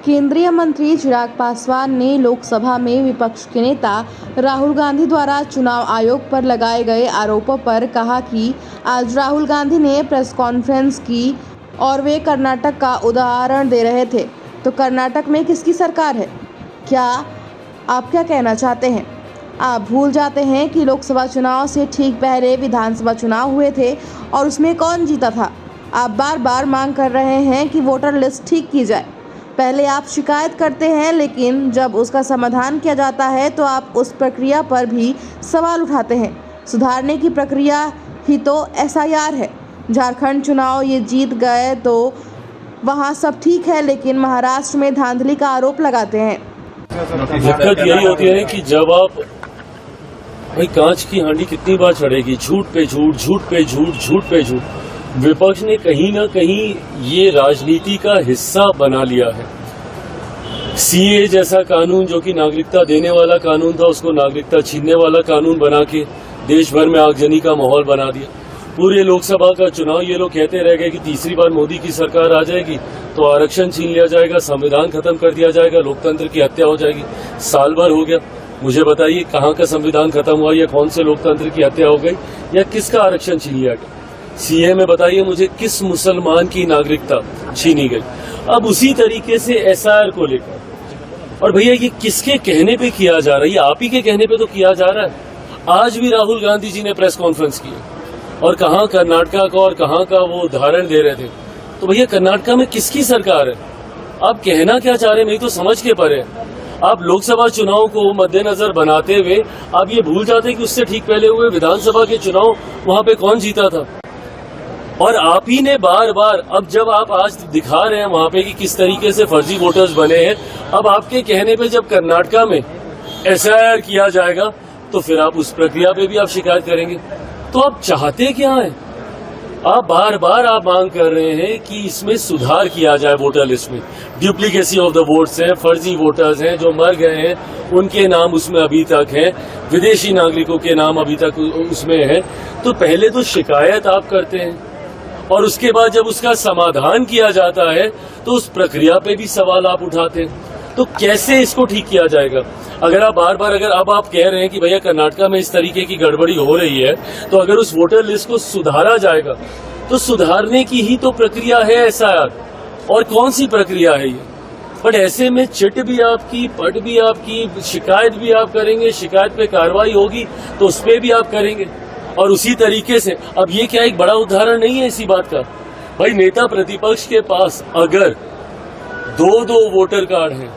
केंद्रीय मंत्री चिराग पासवान ने लोकसभा में विपक्ष के नेता राहुल गांधी द्वारा चुनाव आयोग पर लगाए गए आरोपों पर कहा कि आज राहुल गांधी ने प्रेस कॉन्फ्रेंस की और वे कर्नाटक का उदाहरण दे रहे थे। तो कर्नाटक में किसकी सरकार है? क्या आप क्या कहना चाहते हैं? आप भूल जाते हैं कि लोकसभा चुनाव से ठीक पहले विधानसभा चुनाव हुए थे और उसमें कौन जीता था। आप बार बार मांग कर रहे हैं कि वोटर लिस्ट ठीक की जाए। पहले आप शिकायत करते हैं, लेकिन जब उसका समाधान किया जाता है तो आप उस प्रक्रिया पर भी सवाल उठाते हैं। सुधारने की प्रक्रिया ही तो एसआईआर है। झारखंड चुनाव ये जीत गए तो वहाँ सब ठीक है, लेकिन महाराष्ट्र में धांधली का आरोप लगाते हैं। दिक्कत यही होती है कि जब आप भाई कांच की हांडी कितनी बार चढ़ेगी, झूठ पे झूठ, झूठ पे झूठ, झूठ पे झूठ। विपक्ष ने कहीं ना कहीं ये राजनीति का हिस्सा बना लिया है। सीए जैसा कानून जो कि नागरिकता देने वाला कानून था, उसको नागरिकता छीनने वाला कानून बना के देश भर में आगजनी का माहौल बना दिया। पूरे लोकसभा का चुनाव ये लोग कहते रह गए कि तीसरी बार मोदी की सरकार आ जाएगी तो आरक्षण छीन लिया जाएगा, संविधान खत्म कर दिया जाएगा, लोकतंत्र की हत्या हो जाएगी। साल भर हो गया, मुझे बताइए कहाँ का संविधान खत्म हुआ, या कौन से लोकतंत्र की हत्या हो गई, या किसका आरक्षण छीन लिया गया? सीए में बताइए मुझे किस मुसलमान की नागरिकता छीनी गई? अब उसी तरीके से एसआईआर को लेकर, और भैया ये किसके कहने पे किया जा रहा है? ये आप ही के कहने पे तो किया जा रहा है। आज भी राहुल गांधी जी ने प्रेस कॉन्फ्रेंस की और कहाँ कर्नाटका का और कहाँ का वो उदाहरण दे रहे थे। तो भैया कर्नाटका में किसकी सरकार है? आप कहना क्या चाह रहे हैं, नहीं तो समझ के परे। आप लोकसभा चुनाव को मद्देनजर बनाते हुए आप ये भूल जाते कि उससे ठीक पहले हुए विधानसभा के चुनाव वहां पे कौन जीता था। और आप ही ने बार बार, अब जब आप आज दिखा रहे हैं वहां पे कि किस तरीके से फर्जी वोटर्स बने हैं, अब आपके कहने पे जब कर्नाटका में एसआईआर किया जाएगा तो फिर आप उस प्रक्रिया पे भी आप शिकायत करेंगे। तो आप चाहते क्या हैं? आप बार बार आप मांग कर रहे हैं कि इसमें सुधार किया जाए वोटर लिस्ट में। ड्यूप्लीकेसी ऑफ द वोट्स हैं, फर्जी वोटर्स हैं, जो मर गए हैं उनके नाम उसमें अभी तक हैं, विदेशी नागरिकों के नाम अभी तक उसमें हैं। तो पहले तो शिकायत आप करते हैं और उसके बाद जब उसका समाधान किया जाता है तो उस प्रक्रिया पे भी सवाल आप उठाते हैं। तो कैसे इसको ठीक किया जाएगा? अगर आप बार बार, अगर अब आप कह रहे हैं कि भैया कर्नाटका में इस तरीके की गड़बड़ी हो रही है, तो अगर उस वोटर लिस्ट को सुधारा जाएगा तो सुधारने की ही तो प्रक्रिया है एसआईआर। और कौन सी प्रक्रिया है ये? बट ऐसे में चिट भी आपकी, पट भी आपकी, शिकायत भी आप करेंगे, शिकायत पे कार्रवाई होगी तो उस पर भी आप करेंगे। और उसी तरीके से अब ये क्या एक बड़ा उदाहरण नहीं है इसी बात का? भाई नेता प्रतिपक्ष के पास अगर दो वोटर कार्ड हैं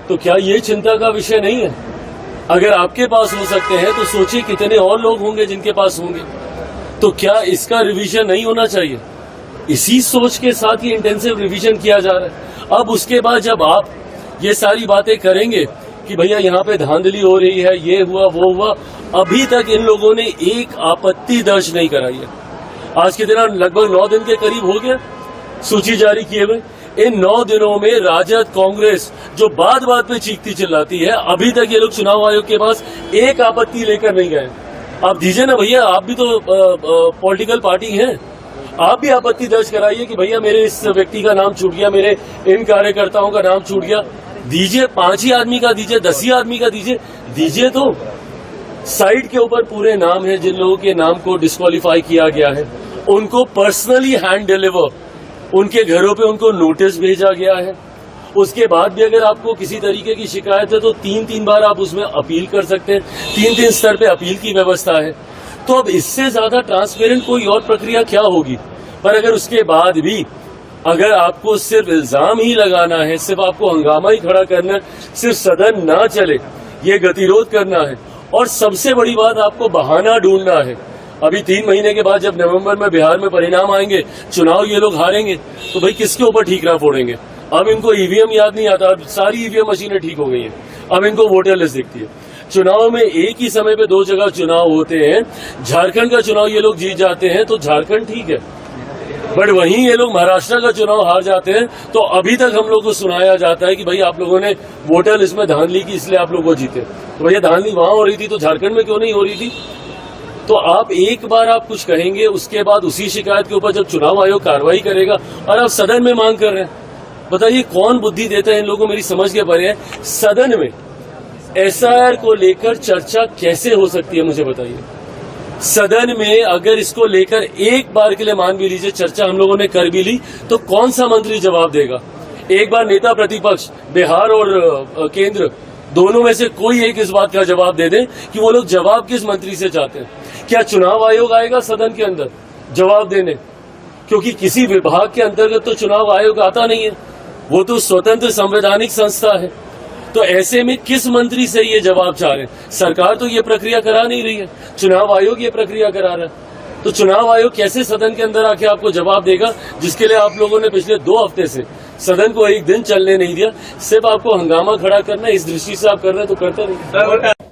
तो क्या ये चिंता का विषय नहीं है? अगर आपके पास हो सकते हैं तो सोचिए कितने और लोग होंगे जिनके पास होंगे। तो क्या इसका रिवीजन नहीं होना चाहिए? इसी सोच के साथ ही इंटेंसिव रिवीजन किया जा रहा है। अब उसके बाद जब आप ये सारी बातें करेंगे कि भैया यहाँ पे धांधली हो रही है, ये हुआ वो हुआ, अभी तक इन लोगों ने एक आपत्ति दर्ज नहीं कराई है। आज के दिन लगभग 9 दिन के करीब हो गया सूची जारी किए हुए। इन 9 दिनों में राजद, कांग्रेस जो बात बात पे चीखती चिल्लाती है, अभी तक ये लोग चुनाव आयोग के पास एक आपत्ति लेकर नहीं गए। आप दीजिए ना भैया, आप भी तो पॉलिटिकल पार्टी हैं, आप भी आपत्ति दर्ज कराइए कि भैया मेरे इस व्यक्ति का नाम छूट गया, मेरे इन कार्यकर्ताओं का नाम छूट गया। दीजिए, 5 ही आदमी का दीजिए, 10 ही आदमी का दीजिए। तो साइड के ऊपर पूरे नाम है जिन लोगों के नाम को डिस्क्वालीफाई किया गया है, उनको पर्सनली हैंड डिलीवर, उनके घरों पे उनको नोटिस भेजा गया है। उसके बाद भी अगर आपको किसी तरीके की शिकायत है तो 3-3 बार आप उसमें अपील कर सकते हैं। 3-3 स्तर पे अपील की व्यवस्था है। तो अब इससे ज्यादा ट्रांसपेरेंट कोई और प्रक्रिया क्या होगी? पर अगर उसके बाद भी अगर आपको सिर्फ इल्जाम ही लगाना है, सिर्फ आपको हंगामा ही खड़ा करना है, सिर्फ सदन ना चले ये गतिरोध करना है, और सबसे बड़ी बात आपको बहाना ढूंढना है। अभी 3 महीने के बाद जब नवंबर में बिहार में परिणाम आएंगे, चुनाव ये लोग हारेंगे, तो भाई किसके ऊपर ठीकरा फोड़ेंगे? अब इनको ईवीएम याद नहीं आता, अब सारी ईवीएम मशीनें ठीक हो गई हैं, अब इनको वोटर लिस्ट दिखती है। चुनाव में एक ही समय पे 2 जगह चुनाव होते हैं। झारखंड का चुनाव ये लोग जीत जाते हैं तो झारखंड ठीक है, बट वहीं ये लोग महाराष्ट्र का चुनाव हार जाते हैं तो अभी तक हम लोग को सुनाया जाता है कि भाई आप लोगों ने वोटर लिस्ट में धांधली की इसलिए आप लोग वो जीते। तो भैया धांधली वहां हो रही थी तो झारखंड में क्यों नहीं हो रही थी? तो आप एक बार आप कुछ कहेंगे, उसके बाद उसी शिकायत के ऊपर जब चुनाव आयोग कार्रवाई करेगा, और आप सदन में मांग कर रहे हैं बताइए कौन बुद्धि देता है इन लोगों को, मेरी समझ के परे है। सदन में एसआईआर को लेकर चर्चा कैसे हो सकती है, मुझे बताइए। सदन में अगर इसको लेकर एक बार के लिए मान भी लीजिए चर्चा हम लोगों ने कर भी ली, तो कौन सा मंत्री जवाब देगा? एक बार नेता प्रतिपक्ष बिहार और केंद्र दोनों में से कोई एक इस बात का जवाब दे दे कि वो लोग जवाब किस मंत्री से चाहते हैं। क्या चुनाव आयोग आएगा सदन के अंदर जवाब देने? क्योंकि किसी विभाग के अंतर्गत तो चुनाव आयोग आता नहीं है, वो तो स्वतंत्र संवैधानिक संस्था है। तो ऐसे में किस मंत्री से ये जवाब चाह रहे हैं? सरकार तो ये प्रक्रिया करा नहीं रही है, चुनाव आयोग ये प्रक्रिया करा रहा है। तो चुनाव आयोग कैसे सदन के अंदर आके आपको जवाब देगा, जिसके लिए आप लोगों ने पिछले 2 हफ्ते से सदन को एक दिन चलने नहीं दिया। सिर्फ आपको हंगामा खड़ा करना है, इस दृष्टि से आप कर रहे हैं तो करते नहीं।